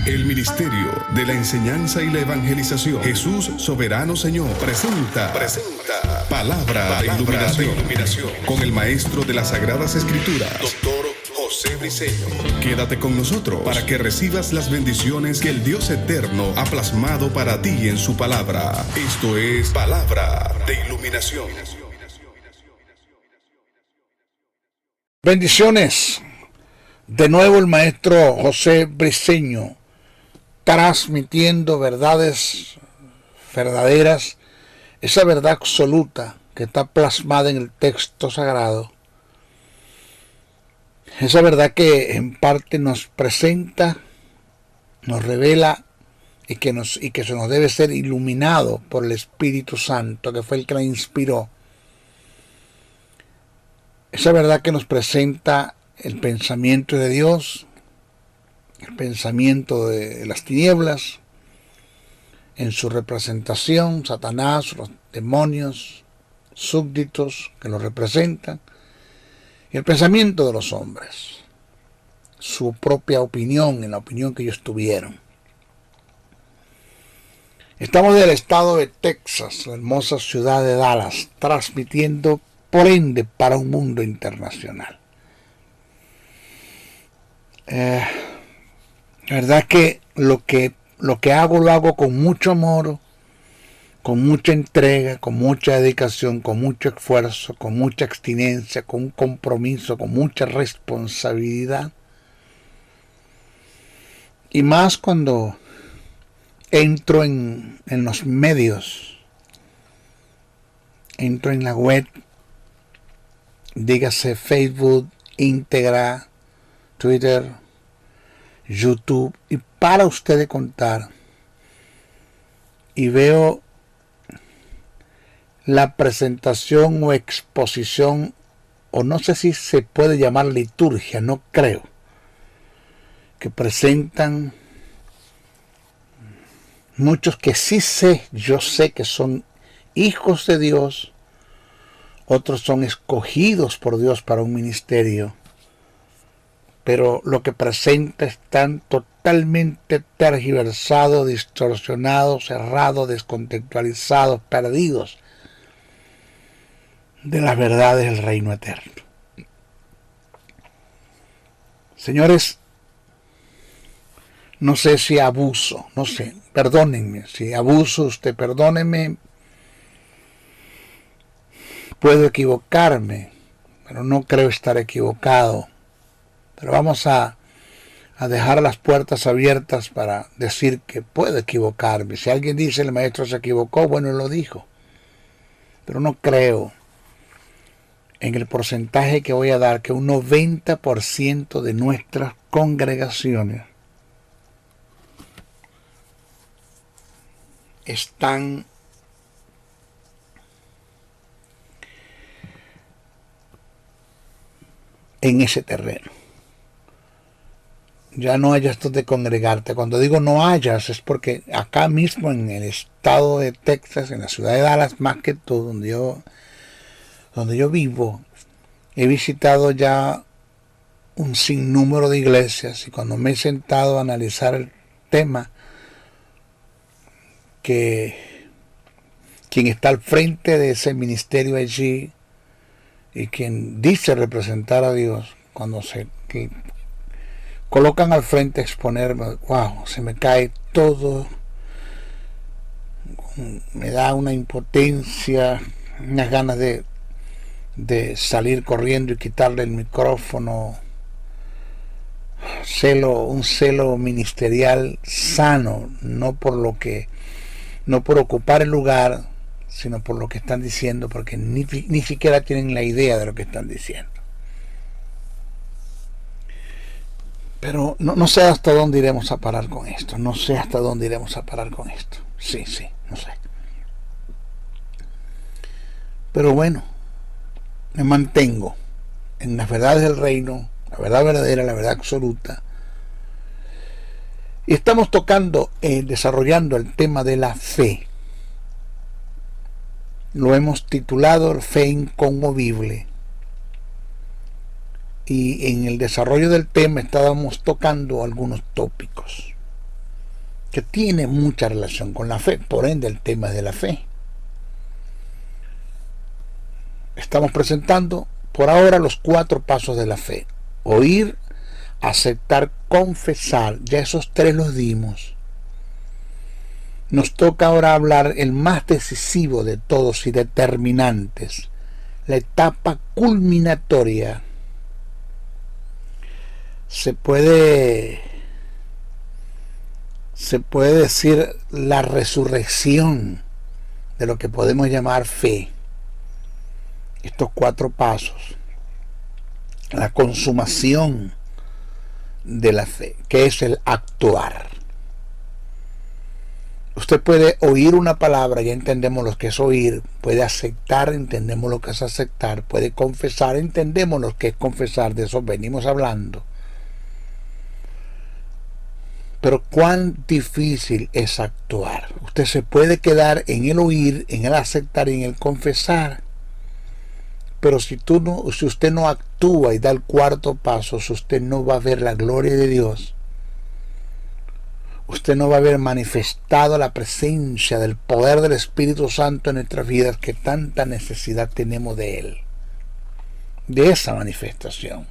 El Ministerio de la Enseñanza y la Evangelización, Jesús Soberano Señor, presenta Palabra de Iluminación con el Maestro de las Sagradas Escrituras, Dr. José Briceño. Quédate con nosotros para que recibas las bendiciones que el Dios Eterno ha plasmado para ti en su palabra. Esto es Palabra de Iluminación. Bendiciones. De nuevo el Maestro José Briceño, transmitiendo verdades verdaderas, esa verdad absoluta que está plasmada en el texto sagrado, esa verdad que en parte nos presenta, nos revela y que se nos debe ser iluminado por el Espíritu Santo, que fue el que la inspiró. Esa verdad que nos presenta el pensamiento de Dios, el pensamiento de las tinieblas, en su representación, Satanás, los demonios, súbditos que lo representan, y el pensamiento de los hombres, su propia opinión, en la opinión que ellos tuvieron. Estamos del estado de Texas, la hermosa ciudad de Dallas, transmitiendo por ende para un mundo internacional. La verdad que lo que hago lo hago con mucho amor, con mucha entrega, con mucha dedicación, con mucho esfuerzo, con mucha abstinencia, con un compromiso, con mucha responsabilidad. Y más cuando entro en los medios, entro en la web, dígase Facebook, Instagram, Twitter, YouTube, y para usted de contar, y veo la presentación o exposición, o no sé si se puede llamar liturgia, no creo, que presentan muchos que yo sé que son hijos de Dios, otros son escogidos por Dios para un ministerio, pero lo que presenta están totalmente tergiversados, distorsionados, cerrados, descontextualizados, perdidos de las verdades del reino eterno. Señores, no sé si abuso, no sé, perdónenme, si abuso, usted perdónenme, puedo equivocarme, pero no creo estar equivocado. Pero vamos a dejar las puertas abiertas para decir que puedo equivocarme. Si alguien dice el maestro se equivocó, bueno, lo dijo. Pero no creo en el porcentaje que voy a dar, que un 90% de nuestras congregaciones están en ese terreno. Ya no hayas donde congregarte. Cuando digo no hayas, es porque acá mismo en el estado de Texas, en la ciudad de Dallas, más que todo, donde yo vivo, he visitado ya un sinnúmero de iglesias, y cuando me he sentado a analizar el tema, que quien está al frente de ese ministerio allí y quien dice representar a Dios, cuando se colocan al frente a exponerme, wow, se me cae todo, me da una impotencia, unas ganas de salir corriendo y quitarle el micrófono. Un celo ministerial sano, no por ocupar el lugar, sino por lo que están diciendo, porque ni siquiera tienen la idea de lo que están diciendo. Pero no sé hasta dónde iremos a parar con esto. Sí, no sé. Pero bueno, me mantengo en las verdades del reino, la verdad verdadera, la verdad absoluta. Y estamos desarrollando el tema de la fe. Lo hemos titulado Fe Inconmovible. Y en el desarrollo del tema estábamos tocando algunos tópicos. que tiene mucha relación con la fe, por ende el tema es de la fe. Estamos presentando por ahora los 4 pasos de la fe: oír, aceptar, confesar. Ya esos 3 los dimos. Nos toca ahora hablar el más decisivo de todos y determinantes, la etapa culminatoria. Se puede decir la resurrección de lo que podemos llamar fe. Estos 4 pasos, la consumación de la fe, que es el actuar. Usted puede oír una palabra, ya entendemos lo que es oír, puede aceptar, entendemos lo que es aceptar, puede confesar, entendemos lo que es confesar, de eso venimos hablando. Pero cuán difícil es actuar. Usted se puede quedar en el oír, en el aceptar y en el confesar. Pero si usted no actúa y da el 4 paso, si usted no va a ver la gloria de Dios, usted no va a ver manifestado la presencia del poder del Espíritu Santo en nuestras vidas, que tanta necesidad tenemos de Él, de esa manifestación.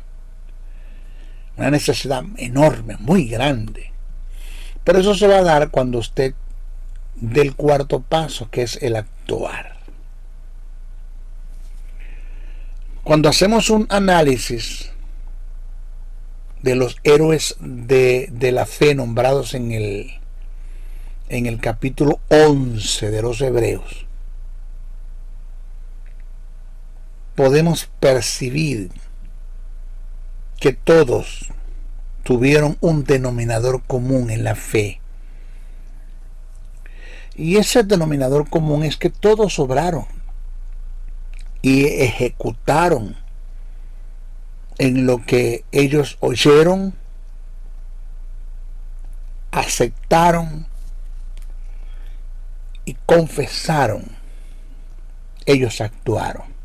Una necesidad enorme, muy grande. Pero eso se va a dar cuando usted dé el 4 paso, que es el actuar. Cuando hacemos un análisis de los héroes de la fe nombrados en el capítulo 11 de los Hebreos, podemos percibir que todos tuvieron un denominador común en la fe. Y ese denominador común es que todos obraron y ejecutaron en lo que ellos oyeron, aceptaron y confesaron. Ellos actuaron.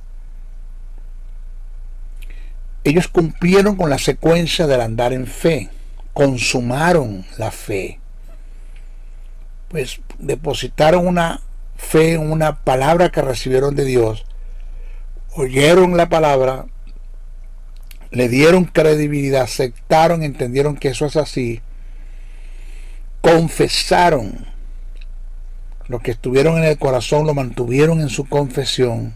Ellos cumplieron con la secuencia del andar en fe, consumaron la fe, pues depositaron una fe en una palabra que recibieron de Dios, oyeron la palabra, le dieron credibilidad, aceptaron, entendieron que eso es así, confesaron lo que estuvieron en el corazón, lo mantuvieron en su confesión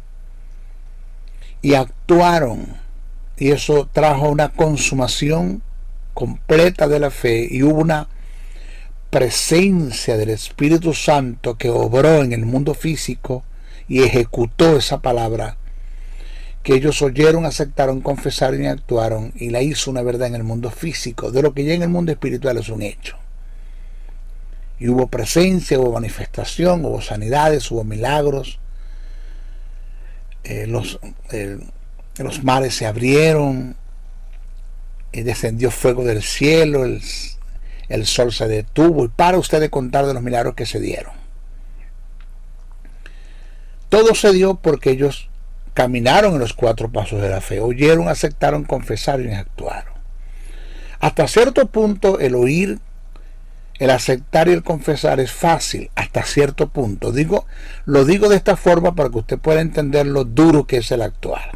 y actuaron. Y eso trajo una consumación completa de la fe y hubo una presencia del Espíritu Santo que obró en el mundo físico y ejecutó esa palabra que ellos oyeron, aceptaron, confesaron y actuaron, y la hizo una verdad en el mundo físico, de lo que ya en el mundo espiritual es un hecho. Y hubo presencia, hubo manifestación, hubo sanidades, hubo milagros, los mares se abrieron, y descendió fuego del cielo, el sol se detuvo, y para ustedes contar de los milagros que se dieron. Todo se dio porque ellos caminaron en los 4 pasos de la fe, oyeron, aceptaron, confesaron y actuaron. Hasta cierto punto el oír, el aceptar y el confesar es fácil, hasta cierto punto. Lo digo de esta forma para que usted pueda entender lo duro que es el actuar.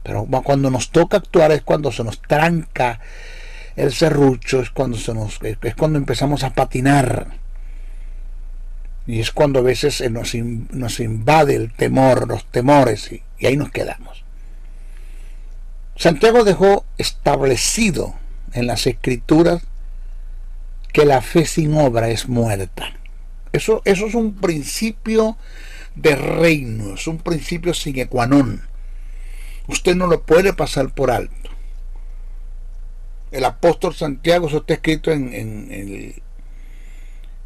Pero cuando nos toca actuar es cuando se nos tranca el serrucho, es cuando empezamos a patinar. Y es cuando a veces nos invade el temor, los temores, y ahí nos quedamos. Santiago dejó establecido en las Escrituras que la fe sin obra es muerta. Eso es un principio de reino, es un principio sine qua non. Usted no lo puede pasar por alto. El apóstol Santiago, eso está escrito en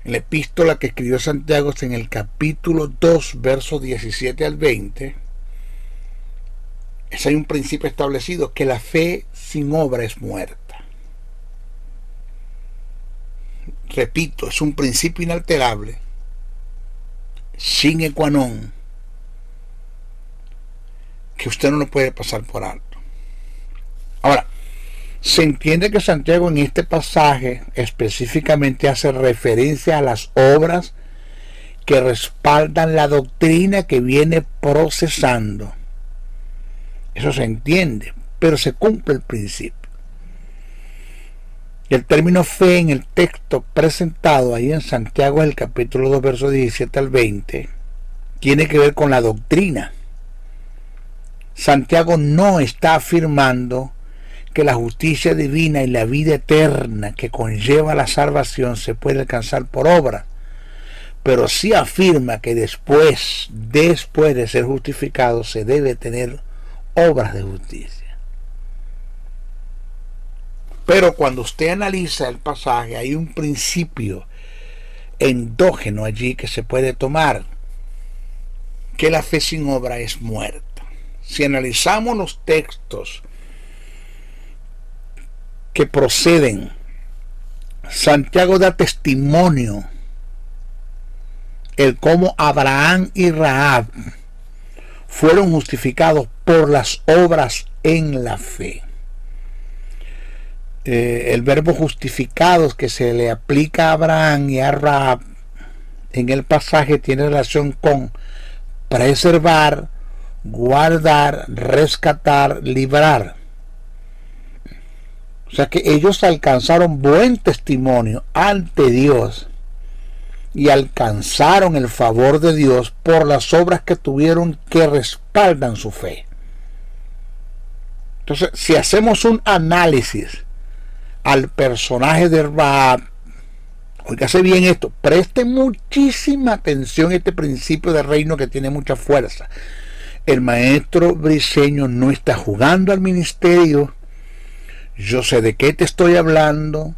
la epístola que escribió Santiago, en el capítulo 2, versos 17 al 20. Hay un principio establecido, que la fe sin obra es muerta. Repito, es un principio inalterable, sine qua non, que usted no lo puede pasar por alto. Ahora, Se entiende que Santiago en este pasaje específicamente hace referencia a las obras que respaldan la doctrina que viene procesando. Eso se entiende, pero se cumple el principio. El término fe en el texto presentado ahí en Santiago, el capítulo 2, versos 17 al 20, tiene que ver con la doctrina. Santiago no está afirmando que la justicia divina y la vida eterna que conlleva la salvación se puede alcanzar por obra, pero sí afirma que después de ser justificado se debe tener obras de justicia. Pero cuando usted analiza el pasaje, hay un principio endógeno allí que se puede tomar, que la fe sin obra es muerta. Si analizamos los textos que proceden, Santiago da testimonio el cómo Abraham y Rahab fueron justificados por las obras en la fe. El verbo justificados que se le aplica a Abraham y a Rahab en el pasaje tiene relación con preservar, guardar, rescatar, librar. O sea que ellos alcanzaron buen testimonio ante Dios y alcanzaron el favor de Dios por las obras que tuvieron que respaldan su fe. Entonces, si hacemos un análisis al personaje de Rahab, óigase bien esto, preste muchísima atención a este principio de reino que tiene mucha fuerza. El maestro Briceño no está jugando al ministerio. Yo sé de qué te estoy hablando.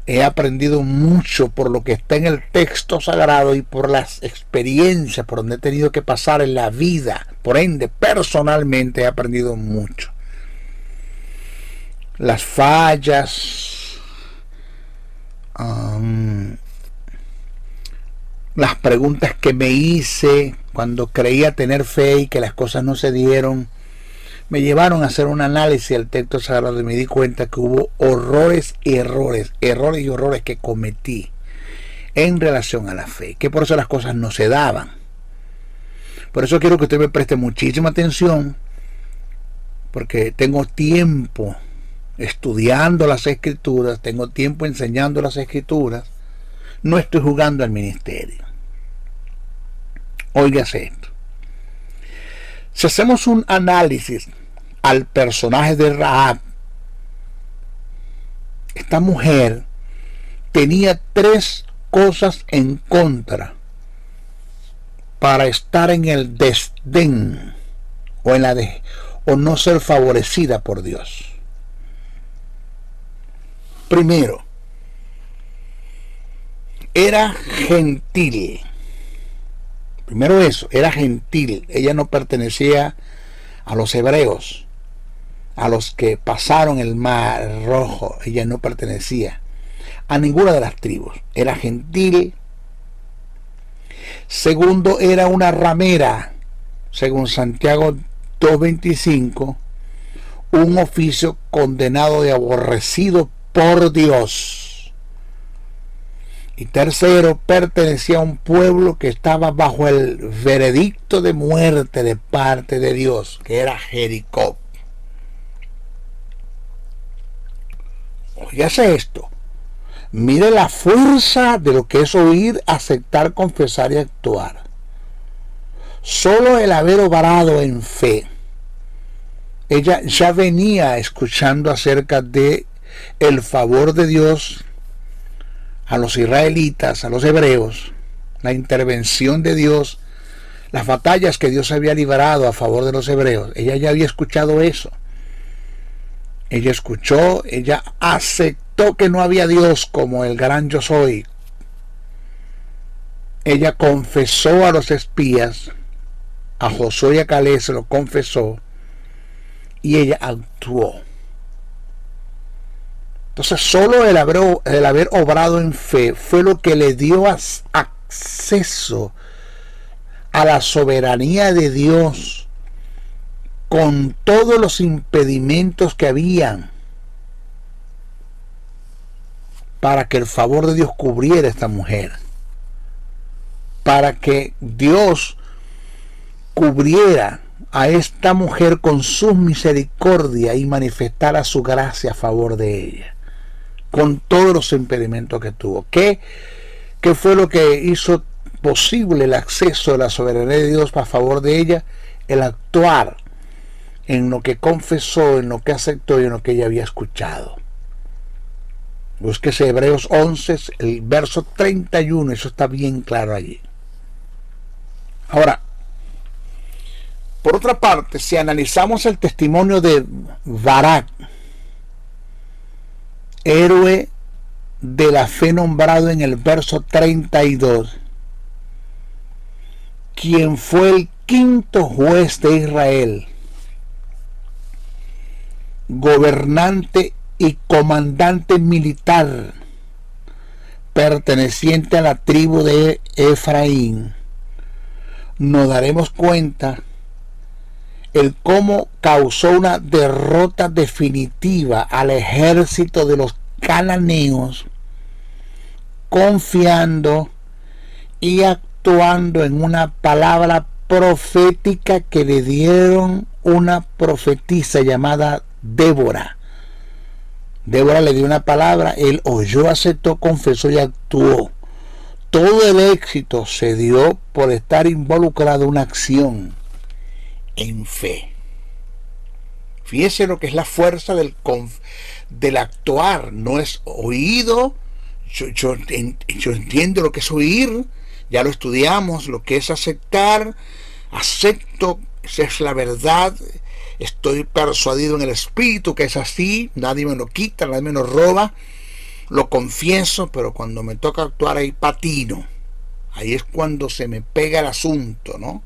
He aprendido mucho por lo que está en el texto sagrado y por las experiencias por donde he tenido que pasar en la vida. Por ende, personalmente he aprendido mucho. Las fallas, las preguntas que me hice cuando creía tener fe y que las cosas no se dieron, me llevaron a hacer un análisis del texto sagrado y me di cuenta que hubo errores y horrores que cometí en relación a la fe, que por eso las cosas no se daban. Por eso quiero que usted me preste muchísima atención, porque tengo tiempo estudiando las escrituras, tengo tiempo enseñando las escrituras, no estoy jugando al ministerio. Óigase esto. Si hacemos un análisis al personaje de Rahab, esta mujer tenía 3 cosas en contra para estar en el desdén o no ser favorecida por Dios. Primero, era gentil. Primero eso, era gentil. Ella no pertenecía a los hebreos, a los que pasaron el mar rojo. Ella no pertenecía a ninguna de las tribus. Era gentil. Segundo, era una ramera, según Santiago 2:25, un oficio condenado y aborrecido por Dios. Y tercero, pertenecía a un pueblo que estaba bajo el veredicto de muerte de parte de Dios, que era Jericó. Óigase esto. Mire la fuerza de lo que es oír, aceptar, confesar y actuar. Solo el haber obrado en fe. Ella ya venía escuchando acerca de el favor de Dios a los israelitas, a los hebreos, la intervención de Dios, las batallas que Dios había librado a favor de los hebreos. Ella ya había escuchado eso. Ella escuchó, ella aceptó que no había Dios como el gran yo soy. Ella confesó a los espías, a Josué y a Caleb se lo confesó, y ella actuó. Entonces solo el haber obrado en fe fue lo que le dio acceso a la soberanía de Dios con todos los impedimentos que habían para que el favor de Dios cubriera a esta mujer, para que Dios cubriera a esta mujer con su misericordia y manifestara su gracia a favor de ella, con todos los impedimentos que tuvo. ¿Qué fue lo que hizo posible el acceso de la soberanía de Dios a favor de ella? El actuar en lo que confesó, en lo que aceptó y en lo que ella había escuchado. Búsquese Hebreos 11, el verso 31, eso está bien claro allí. Ahora, por otra parte, si analizamos el testimonio de Barak, héroe de la fe nombrado en el verso 32, quien fue el quinto juez de Israel, gobernante y comandante militar perteneciente a la tribu de Efraín, nos daremos cuenta el cómo causó una derrota definitiva al ejército de los cananeos, confiando y actuando en una palabra profética que le dieron una profetisa llamada Débora. Débora le dio una palabra, él oyó, aceptó, confesó y actuó. Todo el éxito se dio por estar involucrado en una acción en fe. Fíjese lo que es la fuerza del actuar, no es oído. Yo entiendo lo que es oír, ya lo estudiamos, lo que es aceptar. Acepto, esa es la verdad. Estoy persuadido en el espíritu que es así, nadie me lo quita, nadie me lo roba, lo confieso, pero cuando me toca actuar ahí patino, ahí es cuando se me pega el asunto, ¿no?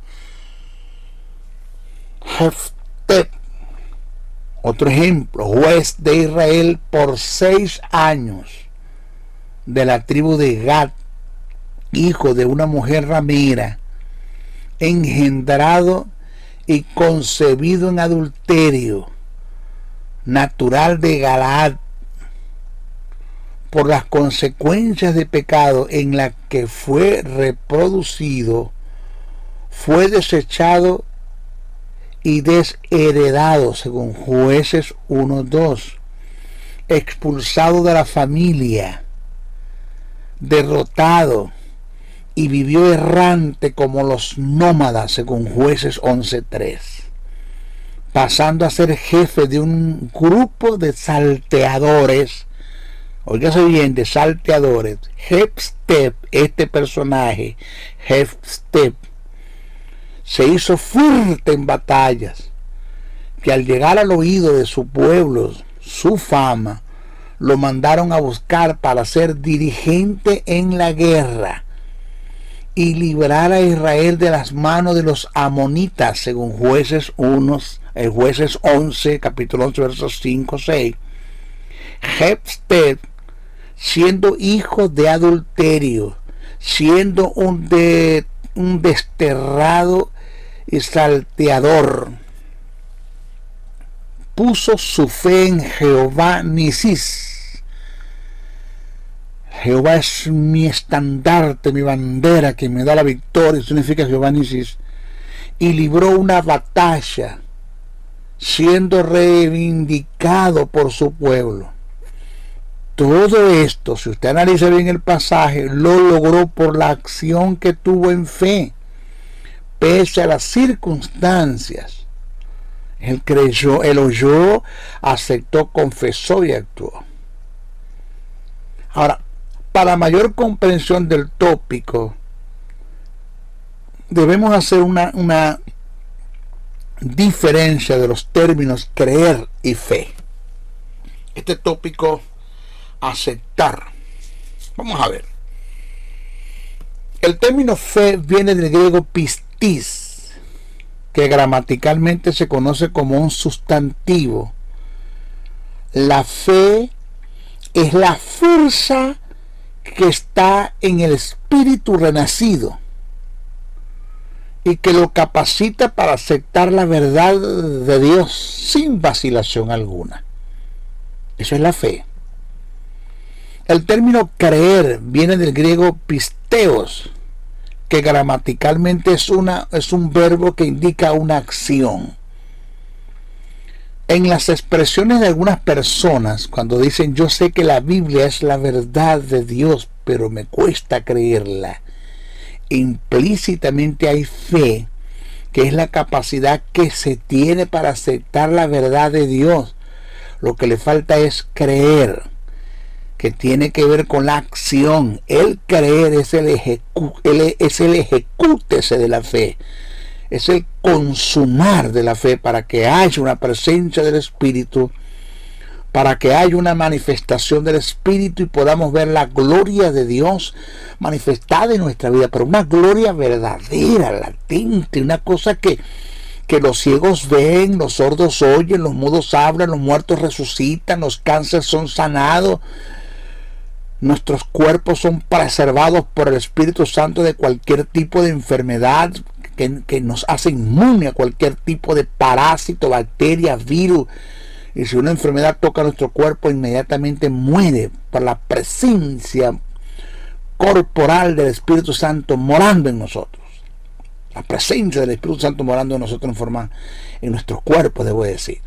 Jefté, otro ejemplo, juez de Israel por 6 años, de la tribu de Gad, hijo de una mujer ramera, engendrado y concebido en adulterio, natural de Galaad, por las consecuencias de pecado en la que fue reproducido, fue desechado y desheredado, según Jueces 1:2, expulsado de la familia, derrotado, y vivió errante como los nómadas, según Jueces 11:3, pasando a ser jefe de un grupo de salteadores. Óigase bien, de salteadores. Jefté, este personaje, Jefté, se hizo fuerte en batallas, que al llegar al oído de su pueblo, su fama, lo mandaron a buscar para ser dirigente en la guerra y librar a Israel de las manos de los amonitas, según Jueces 11, capítulo 11, versos 5-6. Jefté, siendo hijo de adulterio, siendo un desterrado y salteador, puso su fe en Jehová Nisis. Jehová es mi estandarte, mi bandera, que me da la victoria, significa Jehová Nisis, y libró una batalla, siendo reivindicado por su pueblo. Todo esto, si usted analiza bien el pasaje, lo logró por la acción que tuvo en fe, pese a las circunstancias. Él creyó, él oyó, aceptó, confesó y actuó. Ahora, para mayor comprensión del tópico, debemos hacer una diferencia de los términos creer y fe. Este tópico, aceptar. Vamos a ver. El término fe viene del griego pistis, que gramaticalmente se conoce como un sustantivo. La fe es la fuerza que está en el espíritu renacido y que lo capacita para aceptar la verdad de Dios sin vacilación alguna. Eso es la fe. El término creer viene del griego pisteos, que gramaticalmente es un verbo que indica una acción. En las expresiones de algunas personas, cuando dicen yo sé que la Biblia es la verdad de Dios, pero me cuesta creerla, implícitamente hay fe, que es la capacidad que se tiene para aceptar la verdad de Dios. Lo que le falta es creer, que tiene que ver con la acción. El creer es el ejecútese de la fe, es el consumar de la fe, para que haya una presencia del Espíritu, para que haya una manifestación del Espíritu y podamos ver la gloria de Dios manifestada en nuestra vida, pero una gloria verdadera, latente, una cosa que los ciegos ven, los sordos oyen, los mudos hablan, los muertos resucitan, los cánceres son sanados, nuestros cuerpos son preservados por el Espíritu Santo de cualquier tipo de enfermedad que nos hace inmune a cualquier tipo de parásito, bacteria, virus. Y si una enfermedad toca nuestro cuerpo, inmediatamente muere por la presencia corporal del Espíritu Santo morando en nosotros. La presencia del Espíritu Santo morando en nosotros en nuestros cuerpos, debo decir.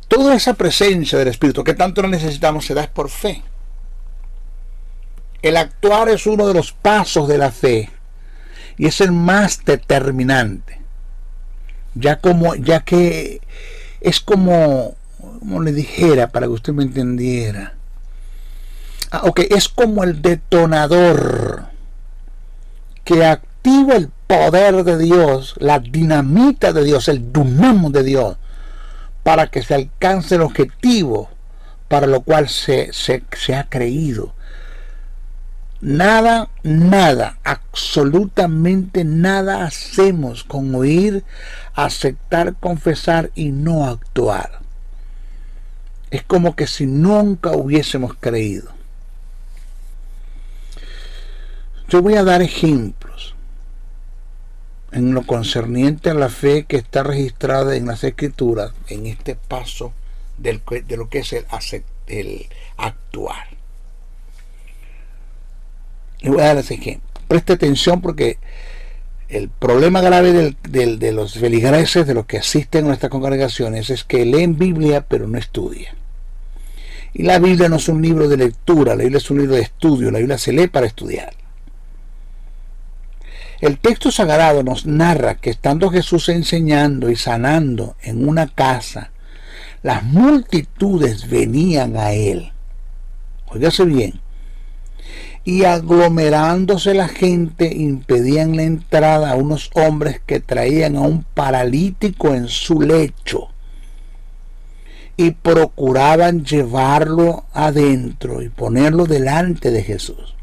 Toda esa presencia del Espíritu que tanto la necesitamos se da por fe. El actuar es uno de los pasos de la fe y es el más determinante, ya que es como le dijera para que usted me entendiera. Es como el detonador que activa el poder de Dios, la dinamita de Dios, el dunamo de Dios, para que se alcance el objetivo para lo cual se ha creído. Nada, absolutamente nada hacemos con oír, aceptar, confesar y no actuar. Es como que si nunca hubiésemos creído. Yo voy a dar ejemplos en lo concerniente a la fe que está registrada en las Escrituras, en este paso de lo que es el actuar. Le voy a dar ese ejemplo. Preste atención, porque el problema grave de los feligreses, de los que asisten a nuestras congregaciones, es que leen Biblia pero no estudian. Y la Biblia no es un libro de lectura, la Biblia es un libro de estudio, la Biblia se lee para estudiar. El texto sagrado nos narra que estando Jesús enseñando y sanando en una casa, las multitudes venían a él. Óigase bien. Y aglomerándose la gente, impedían la entrada a unos hombres que traían a un paralítico en su lecho y procuraban llevarlo adentro y ponerlo delante de Jesús.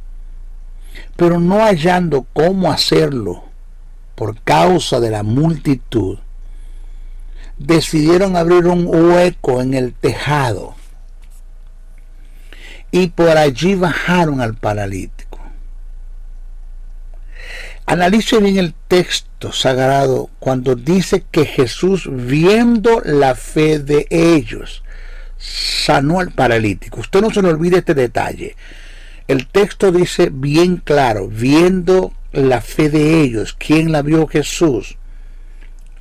Pero no hallando cómo hacerlo por causa de la multitud, decidieron abrir un hueco en el tejado y por allí bajaron al paralítico. Analice bien el texto sagrado cuando dice que Jesús, viendo la fe de ellos, sanó al paralítico. Usted no se le olvide este detalle. El texto dice bien claro, viendo la fe de ellos. ¿Quién la vio? Jesús.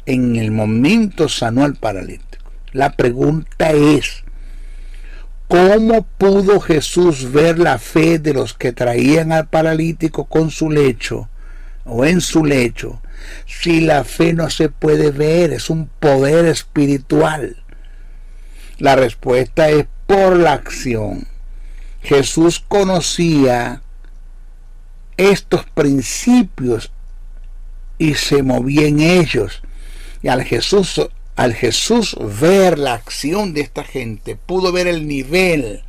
En el momento sanó al paralítico. La pregunta es, ¿cómo pudo Jesús ver la fe de los que traían al paralítico con su lecho o en su lecho, si la fe no se puede ver? Es un poder espiritual. La respuesta es por la acción. Jesús conocía estos principios y se movía en ellos. Y al Jesús ver la acción de esta gente, pudo ver el nivel,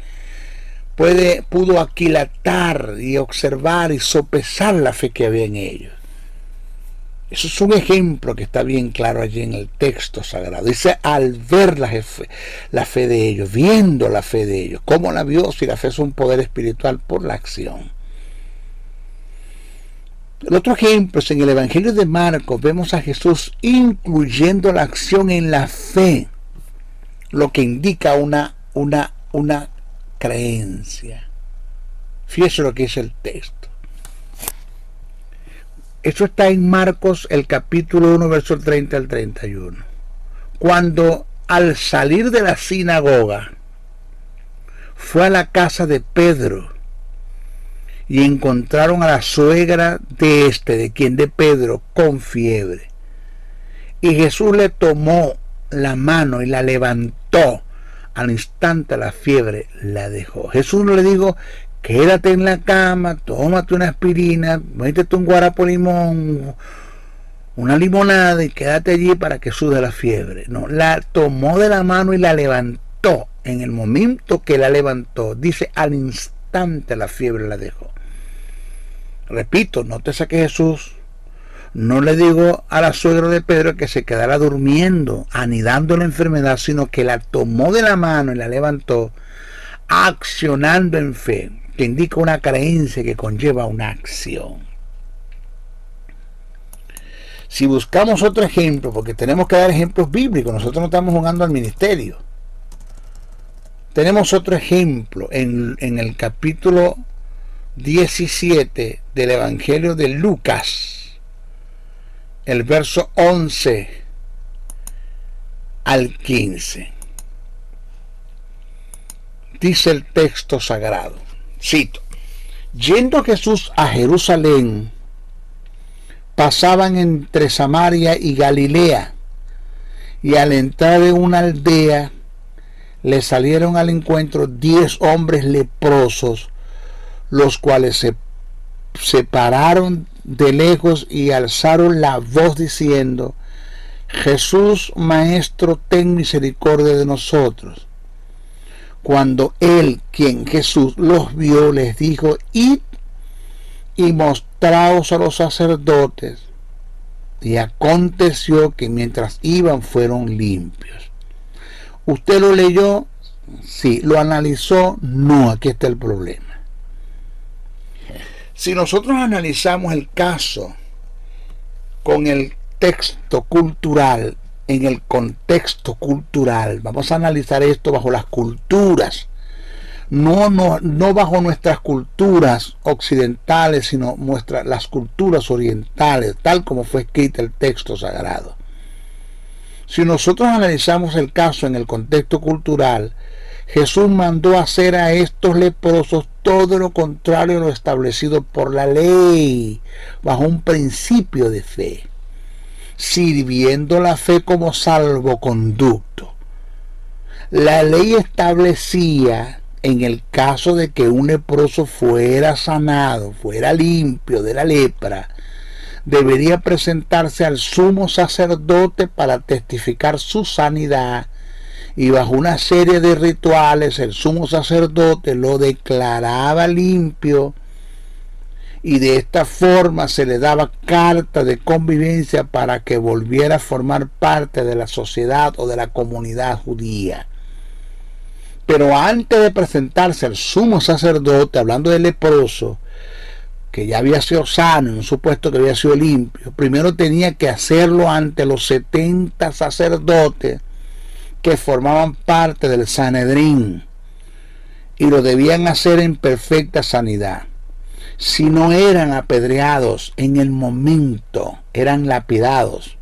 pudo aquilatar y observar y sopesar la fe que había en ellos. Eso es un ejemplo que está bien claro allí en el texto sagrado. Dice, al ver la fe de ellos, viendo la fe de ellos. ¿Cómo la vio? Si la fe es un poder espiritual, por la acción. El otro ejemplo es en el Evangelio de Marcos. Vemos a Jesús incluyendo la acción en la fe, lo que indica una una creencia. Fíjese lo que dice el texto. Eso está en Marcos, el capítulo 1, verso 30 al 31. Cuando al salir de la sinagoga fue a la casa de Pedro y encontraron a la suegra de Pedro, con fiebre. Y Jesús le tomó la mano y la levantó. Al instante la fiebre la dejó. Jesús no le dijo: quédate en la cama, tómate una aspirina, métete un guarapo limón, una limonada y quédate allí para que sude la fiebre. No, la tomó de la mano y la levantó. En el momento que la levantó, dice, al instante la fiebre la dejó. Repito, nótese que Jesús no le dijo a la suegra de Pedro que se quedara durmiendo, anidando la enfermedad, sino que la tomó de la mano y la levantó, accionando en fe, que indica una creencia que conlleva una acción. Si buscamos otro ejemplo, porque tenemos que dar ejemplos bíblicos, nosotros no estamos jugando al ministerio. Tenemos otro ejemplo en el capítulo 17 del Evangelio de Lucas, el verso 11 al 15. Dice el texto sagrado, cito: yendo Jesús a Jerusalén, pasaban entre Samaria y Galilea, y al entrar en una aldea le salieron al encuentro 10 hombres leprosos, los cuales se pararon de lejos y alzaron la voz diciendo: Jesús, Maestro, ten misericordia de nosotros. Cuando él, quien Jesús, los vio, les dijo: id y mostraos a los sacerdotes. Y aconteció que mientras iban fueron limpios. ¿Usted lo leyó? Sí. ¿Lo analizó? No. Aquí está el problema. Si nosotros analizamos el caso con el texto cultural, en el contexto cultural, vamos a analizar esto bajo las culturas, no bajo nuestras culturas occidentales, sino las culturas orientales, tal como fue escrito el texto sagrado. Si nosotros analizamos el caso en el contexto cultural, Jesús mandó hacer a estos leprosos todo lo contrario a lo establecido por la ley, bajo un principio de fe, sirviendo la fe como salvoconducto. La ley establecía, en el caso de que un leproso fuera sanado, fuera limpio de la lepra, debería presentarse al sumo sacerdote para testificar su sanidad, y bajo una serie de rituales el sumo sacerdote lo declaraba limpio, y de esta forma se le daba carta de convivencia para que volviera a formar parte de la sociedad o de la comunidad judía. Pero antes de presentarse al sumo sacerdote, hablando del leproso, que ya había sido sano, en un supuesto que había sido limpio, primero tenía que hacerlo ante los 70 sacerdotes que formaban parte del Sanedrín, y lo debían hacer en perfecta sanidad. Si no eran apedreados en el momento, eran lapidados.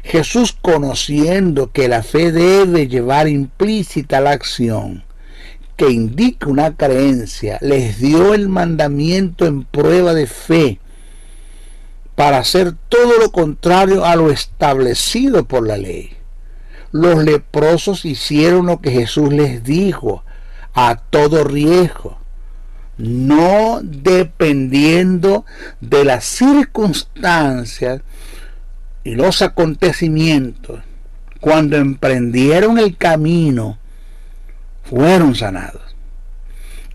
Jesús, conociendo que la fe debe llevar implícita la acción, que indica una creencia, les dio el mandamiento en prueba de fe para hacer todo lo contrario a lo establecido por la ley. Los leprosos hicieron lo que Jesús les dijo, a todo riesgo, no dependiendo de las circunstancias y los acontecimientos. Cuando emprendieron el camino, fueron sanados.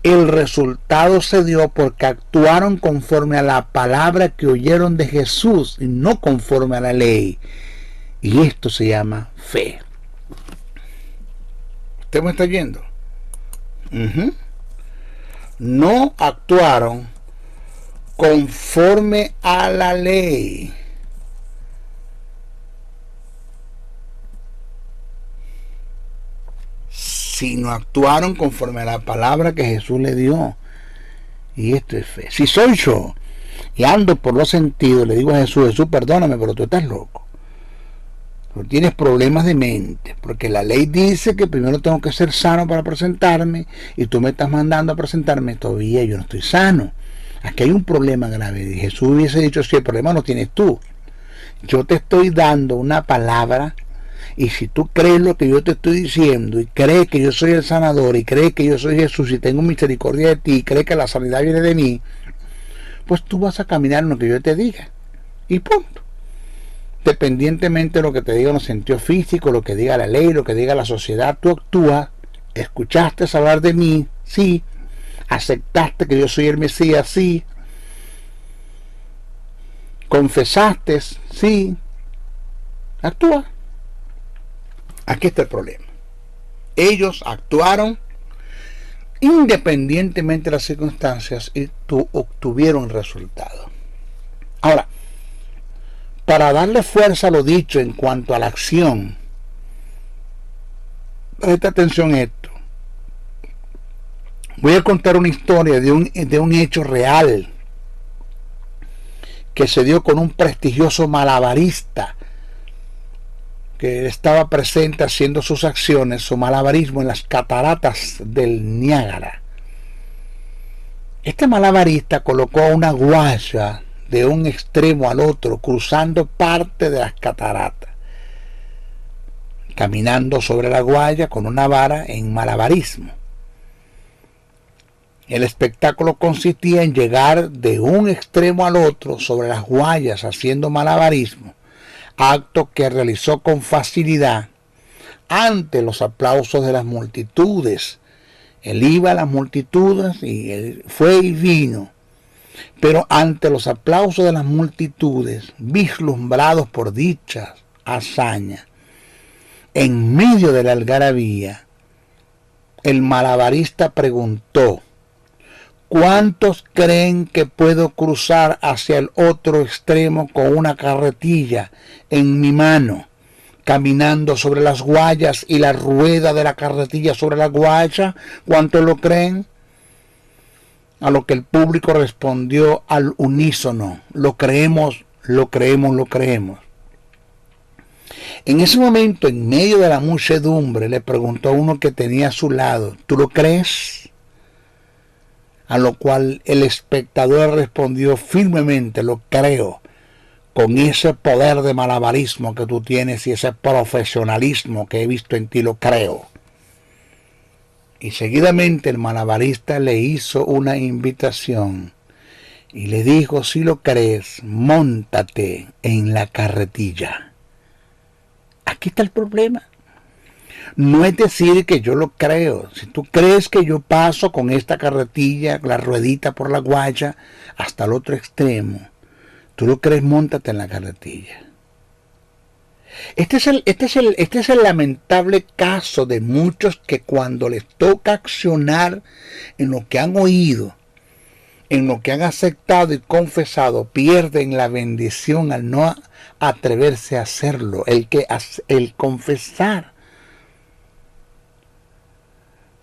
El resultado se dio porque actuaron conforme a la palabra que oyeron de Jesús y no conforme a la ley. Y esto se llama fe. ¿Usted me está oyendo? No actuaron conforme a la ley. sino actuaron conforme a la palabra que Jesús le dio. Y esto es fe. Si soy yo y ando por los sentidos, le digo a Jesús: Jesús, perdóname, pero tú estás loco. Tú tienes problemas de mente, porque la ley dice que primero tengo que ser sano para presentarme, y tú me estás mandando a presentarme, todavía yo no estoy sano. Aquí hay un problema grave. Y Jesús hubiese dicho: si el problema lo tienes tú, yo te estoy dando una palabra, y si tú crees lo que yo te estoy diciendo, y crees que yo soy el sanador, y crees que yo soy Jesús, y tengo misericordia de ti, y crees que la sanidad viene de mí, pues tú vas a caminar en lo que yo te diga, y punto. Dependientemente de lo que te diga en los sentidos físicos, lo que diga la ley, lo que diga la sociedad, tú actúas. Escuchaste hablar de mí, sí. Aceptaste que yo soy el Mesías, sí. Confesaste, sí. Actúa. Aquí está el problema. Ellos actuaron independientemente de las circunstancias y obtuvieron el resultado. Ahora, para darle fuerza a lo dicho en cuanto a la acción, presta atención a esto. Voy a contar una historia de un hecho real que se dio con un prestigioso malabarista que estaba presente haciendo sus acciones, su malabarismo en las cataratas del Niágara. Este malabarista colocó una guaya de un extremo al otro, cruzando parte de las cataratas, caminando sobre la guaya con una vara en malabarismo. El espectáculo consistía en llegar de un extremo al otro sobre las guayas haciendo malabarismo, acto que realizó con facilidad ante los aplausos de las multitudes. Él iba a las multitudes y él fue y vino, pero ante los aplausos de las multitudes, vislumbrados por dichas hazañas, en medio de la algarabía, el malabarista preguntó: ¿cuántos creen que puedo cruzar hacia el otro extremo con una carretilla en mi mano, caminando sobre las guayas y la rueda de la carretilla sobre la guaya? ¿Cuántos lo creen? A lo que el público respondió al unísono: lo creemos, lo creemos, lo creemos. En ese momento, en medio de la muchedumbre, le preguntó a uno que tenía a su lado: ¿tú lo crees? A lo cual el espectador respondió firmemente: lo creo, con ese poder de malabarismo que tú tienes y ese profesionalismo que he visto en ti, lo creo. Y seguidamente el malabarista le hizo una invitación y le dijo: si lo crees, móntate en la carretilla. Aquí está el problema. No es decir que yo lo creo. Si tú crees que yo paso con esta carretilla, la ruedita por la guaya, hasta el otro extremo, tú lo crees, móntate en la carretilla. Este es el lamentable caso de muchos que cuando les toca accionar en lo que han oído, en lo que han aceptado y confesado, pierden la bendición al no atreverse a hacerlo, el confesar.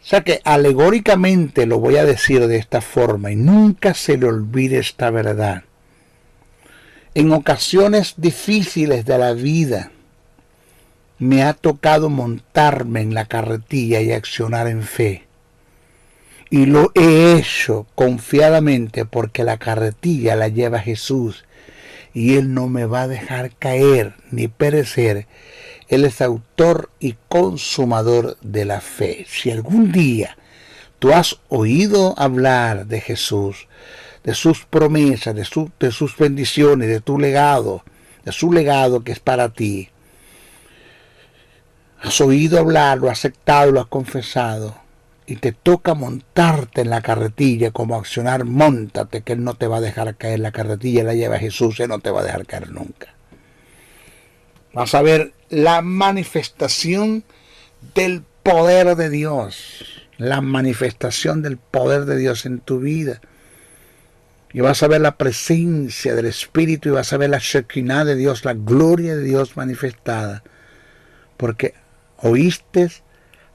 O sea que alegóricamente lo voy a decir de esta forma, y nunca se le olvide esta verdad. En ocasiones difíciles de la vida me ha tocado montarme en la carretilla y accionar en fe. Y lo he hecho confiadamente porque la carretilla la lleva Jesús y Él no me va a dejar caer ni perecer. Él es autor y consumador de la fe. Si algún día tú has oído hablar de Jesús, de sus promesas, de sus bendiciones, de tu legado, de su legado que es para ti, has oído hablar, lo has aceptado, lo has confesado, y te toca montarte en la carretilla como accionar, móntate, que Él no te va a dejar caer. La carretilla la lleva Jesús, Él no te va a dejar caer nunca. Vas a ver la manifestación del poder de Dios, la manifestación del poder de Dios en tu vida. Y vas a ver la presencia del Espíritu y vas a ver la Shekinah de Dios, la gloria de Dios manifestada. Porque oíste,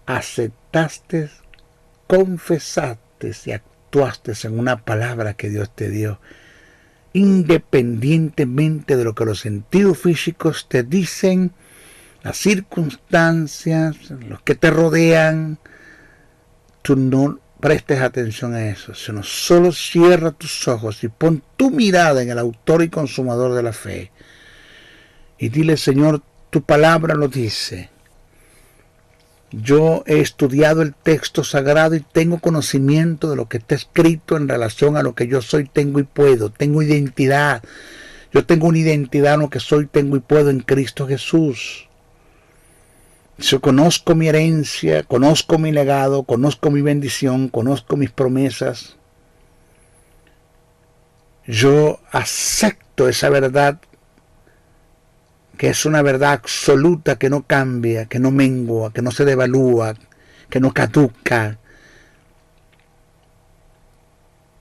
aceptaste, confesaste y actuaste en una palabra que Dios te dio, independientemente de lo que los sentidos físicos te dicen, las circunstancias, los que te rodean, tú no prestes atención a eso, sino solo cierra tus ojos y pon tu mirada en el autor y consumador de la fe. Y dile, Señor, tu palabra lo dice. Yo he estudiado el texto sagrado y tengo conocimiento de lo que está escrito en relación a lo que yo soy, tengo y puedo. Tengo identidad. Yo tengo una identidad en lo que soy, tengo y puedo en Cristo Jesús. Yo conozco mi herencia, conozco mi legado, conozco mi bendición, conozco mis promesas. Yo acepto esa verdad, que es una verdad absoluta, que no cambia, que no mengua, que no se devalúa, que no caduca,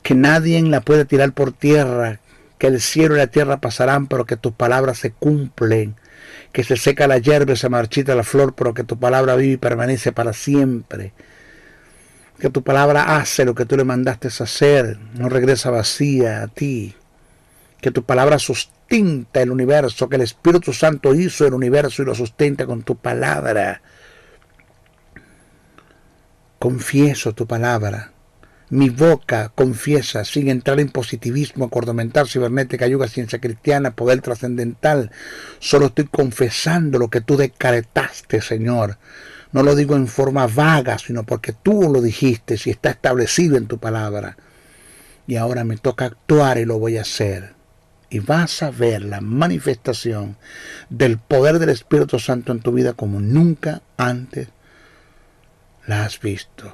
que nadie la puede tirar por tierra, que el cielo y la tierra pasarán, pero que tus palabras se cumplen, que se seca la hierba y se marchita la flor, pero que tu palabra vive y permanece para siempre, que tu palabra hace lo que tú le mandaste hacer, no regresa vacía a ti, que tu palabra sustenta el universo, que el Espíritu Santo hizo el universo y lo sustenta con tu palabra. Confieso tu palabra. Mi boca confiesa, sin entrar en positivismo, acordo mental, cibernética, yoga, ciencia cristiana, poder trascendental. Solo estoy confesando lo que tú decretaste, Señor. No lo digo en forma vaga, sino porque tú lo dijiste, si está establecido en tu palabra. Y ahora me toca actuar y lo voy a hacer. Y vas a ver la manifestación del poder del Espíritu Santo en tu vida como nunca antes la has visto.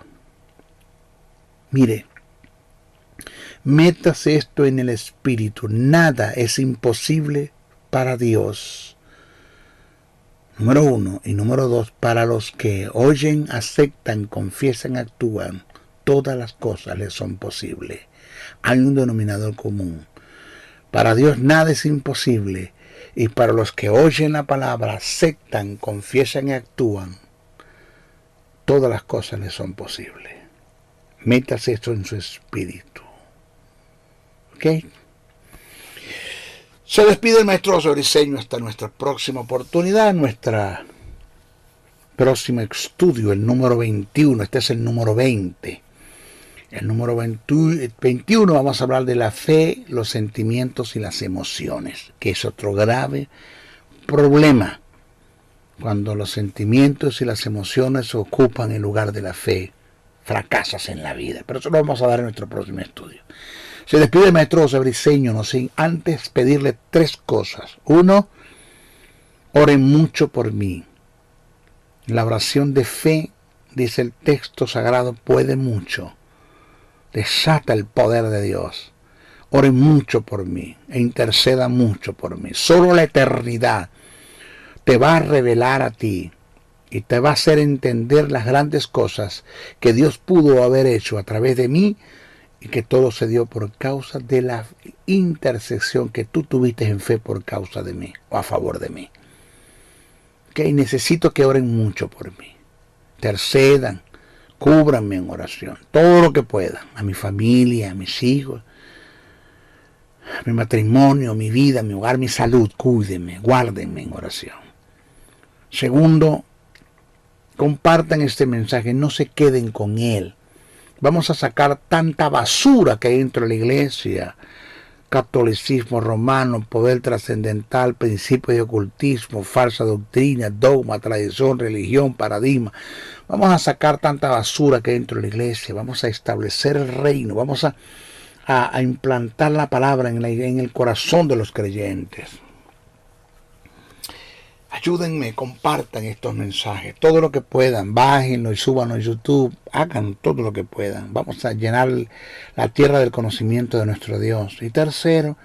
Mire, métase esto en el espíritu. Nada es imposible para Dios. Número 1. Y número 2, para los que oyen, aceptan, confiesan, actúan, todas las cosas les son posibles. Hay un denominador común. Para Dios nada es imposible. Y para los que oyen la palabra, aceptan, confiesan y actúan, todas las cosas les son posibles. Métase esto en su espíritu. ¿Ok? Se despide el maestro José Briceño hasta nuestra próxima oportunidad, nuestra próximo estudio, el número 21. Este es el número 20. El número 21 vamos a hablar de la fe, los sentimientos y las emociones, que es otro grave problema cuando los sentimientos y las emociones ocupan el lugar de la fe. Fracasas en la vida, pero eso lo vamos a dar en nuestro próximo estudio. Se despide el maestro José Briceño, no sin antes pedirle 3 cosas. 1, oren mucho por mí. La oración de fe, dice el texto sagrado, puede mucho. Desata el poder de Dios. Oren mucho por mí e interceda mucho por mí. Solo la eternidad te va a revelar a ti y te va a hacer entender las grandes cosas que Dios pudo haber hecho a través de mí y que todo se dio por causa de la intersección que tú tuviste en fe por causa de mí o a favor de mí. Okay, necesito que oren mucho por mí. Intercedan, cúbranme en oración, todo lo que puedan, a mi familia, a mis hijos, a mi matrimonio, mi vida, mi hogar, mi salud, cuídenme, guárdenme en oración. Segundo, compartan este mensaje, no se queden con él. Vamos a sacar tanta basura que hay dentro de la iglesia. Catolicismo romano, poder trascendental, principio de ocultismo, falsa doctrina, dogma, tradición, religión, paradigma. Vamos a sacar tanta basura que hay dentro de la iglesia. Vamos a establecer el reino. Vamos a implantar la palabra en el corazón de los creyentes. Ayúdenme, compartan estos mensajes, todo lo que puedan, bájenlo y súbanlo en YouTube, hagan todo lo que puedan. Vamos a llenar la tierra del conocimiento de nuestro Dios. Y tercero,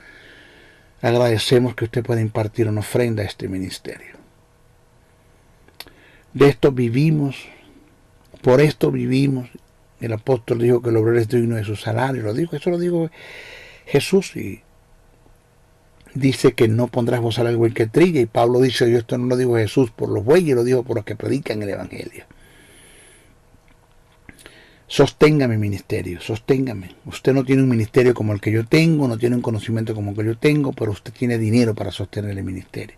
agradecemos que usted pueda impartir una ofrenda a este ministerio. De esto vivimos, por esto vivimos. El apóstol dijo que el obrero es digno de su salario, eso lo dijo Jesús, y dice que no pondrás bozal al buey que trilla, y Pablo dice, yo esto no lo digo Jesús por los bueyes, lo digo por los que predican el evangelio. Sostenga mi ministerio, sosténgame. Usted no tiene un ministerio como el que yo tengo, no tiene un conocimiento como el que yo tengo, pero usted tiene dinero para sostener el ministerio.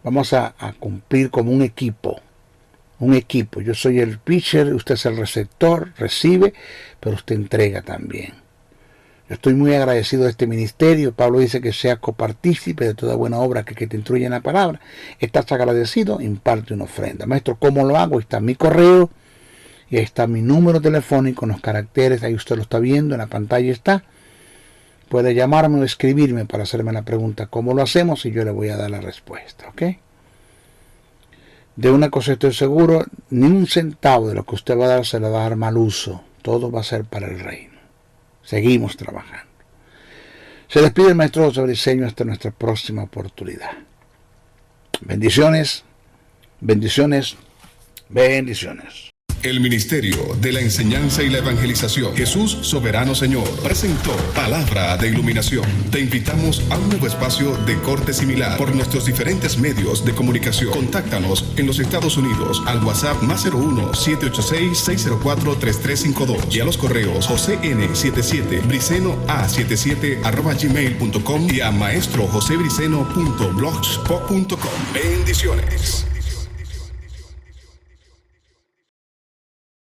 Vamos a cumplir como un equipo. Un equipo. Yo soy el pitcher, usted es el receptor, recibe, pero usted entrega también. Yo estoy muy agradecido de este ministerio. Pablo dice que sea copartícipe de toda buena obra que te instruye en la palabra. Estás agradecido, imparte una ofrenda. Maestro, ¿cómo lo hago? Ahí está mi correo y ahí está mi número telefónico, los caracteres, ahí usted lo está viendo, en la pantalla está. Puede llamarme o escribirme para hacerme la pregunta ¿cómo lo hacemos? Y yo le voy a dar la respuesta, ¿ok? De una cosa estoy seguro, ni un centavo de lo que usted va a dar se le va a dar mal uso. Todo va a ser para el reino. Seguimos trabajando. Se despide el maestro José Briceño hasta nuestra próxima oportunidad. Bendiciones, bendiciones, bendiciones. El Ministerio de la Enseñanza y la Evangelización, Jesús Soberano Señor, presentó Palabra de Iluminación. Te invitamos a un nuevo espacio de corte similar por nuestros diferentes medios de comunicación. Contáctanos en los Estados Unidos al WhatsApp +01 786 604 3352 y a los correos josn77briceno@gmail.com y a maestrojosebriceno.blogspot.com. Bendiciones.